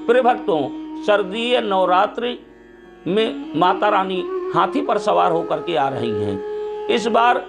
प्रिय भक्तों, शारदीय नवरात्रि में माता रानी हाथी पर सवार होकर के आ रही हैं। इस बार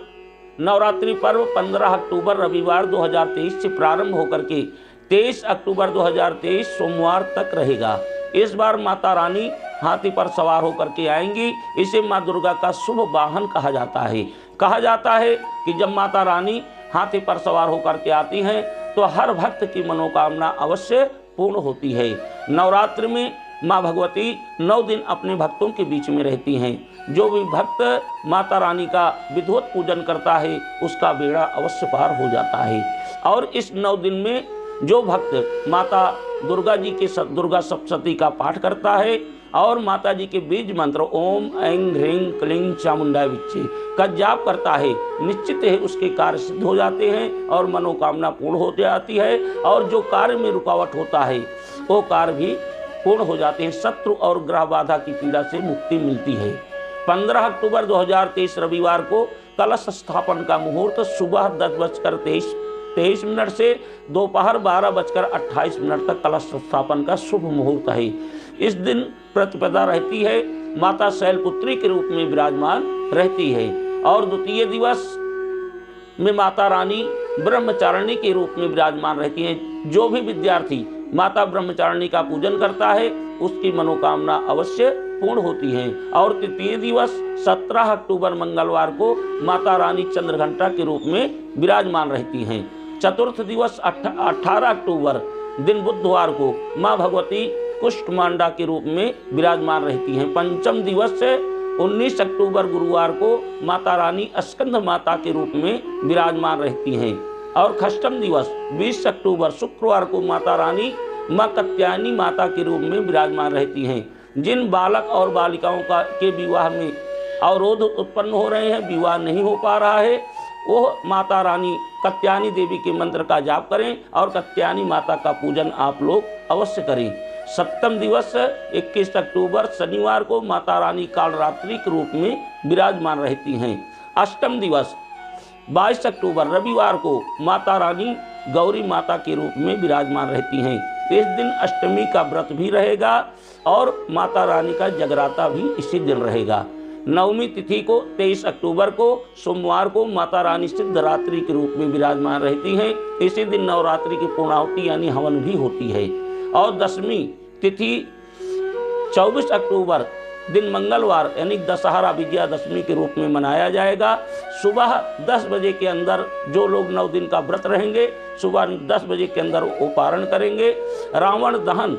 नवरात्रि पर्व 15 अक्टूबर रविवार 2023 से प्रारंभ होकर के 23 अक्टूबर 2023 सोमवार तक रहेगा। इस बार माता रानी हाथी पर सवार होकर के आएंगी। इसे माँ दुर्गा का शुभ वाहन कहा जाता है। कहा जाता है कि जब माता रानी हाथी पर सवार होकर के आती हैं तो हर भक्त की मनोकामना अवश्य पूर्ण होती है। नवरात्रि में माँ भगवती 9 दिन अपने भक्तों के बीच में रहती हैं। जो भी भक्त माता रानी का विधिवत पूजन करता है उसका बेड़ा अवश्य पार हो जाता है। और इस 9 दिन में जो भक्त माता दुर्गा जी के दुर्गा सप्तशती का पाठ करता है और माता जी के बीज मंत्र ओम ऐं ह्रीं क्लीं चामुंडाय विच्चे का जाप करता है, निश्चित है उसके कार्य सिद्ध हो जाते हैं और मनोकामना पूर्ण हो जाती है। और जो कार्य में रुकावट होता है वो कार्य भी पूर्ण हो जाते हैं। शत्रु और ग्रह बाधा की पीड़ा से मुक्ति मिलती है। 15 अक्टूबर 2023 रविवार को कलश स्थापन का मुहूर्त सुबह 10:23 से दोपहर 12:28 तक कलश स्थापन का शुभ मुहूर्त है। इस दिन प्रतिपदा रहती है, माता शैलपुत्री के रूप में विराजमान रहती है। और द्वितीय दिवस में माता रानी ब्रह्मचारिणी के रूप में विराजमान रहती हैं। जो भी विद्यार्थी माता ब्रह्मचारिणी का पूजन करता है उसकी मनोकामना अवश्य पूर्ण होती है। और तृतीय दिवस 17 अक्टूबर मंगलवार को माता रानी चंद्रघंटा के रूप में विराजमान रहती हैं। चतुर्थ दिवस 18 अक्टूबर दिन बुधवार को माँ भगवती कुष्ठमांडा के रूप में विराजमान रहती हैं। पंचम दिवस से 19 अक्टूबर गुरुवार को माता रानी स्कंद माता के रूप में विराजमान रहती हैं। और षष्ठम दिवस 20 अक्टूबर शुक्रवार को माता रानी माँ कात्यायनी माता के रूप में विराजमान रहती हैं। जिन बालक और बालिकाओं के विवाह में अवरोध उत्पन्न हो रहे हैं, विवाह नहीं हो पा रहा है, वो माता रानी कात्यायनी देवी के मंत्र का जाप करें और कात्यायनी माता का पूजन आप लोग अवश्य करें। सप्तम दिवस 21 अक्टूबर शनिवार को माता रानी कालरात्रि के रूप में विराजमान रहती हैं। अष्टम दिवस 22 अक्टूबर रविवार को माता रानी गौरी माता के रूप में विराजमान रहती हैं। इस दिन अष्टमी का व्रत भी रहेगा और माता रानी का जगराता भी इसी दिन रहेगा। नवमी तिथि को 23 अक्टूबर को सोमवार को माता रानी सिद्धरात्रि के रूप में विराजमान रहती हैं। इसी दिन नवरात्रि की पूर्णाहुति यानी हवन भी होती है। और दसवीं तिथि 24 अक्टूबर दिन मंगलवार यानी दशहरा विजयादशमी के रूप में मनाया जाएगा। सुबह 10 बजे के अंदर जो लोग 9 दिन का व्रत रहेंगे सुबह 10 बजे के अंदर उपारण करेंगे। रावण दहन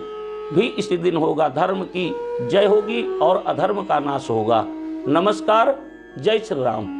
भी इसी दिन होगा। धर्म की जय होगी और अधर्म का नाश होगा। नमस्कार, जय श्री राम।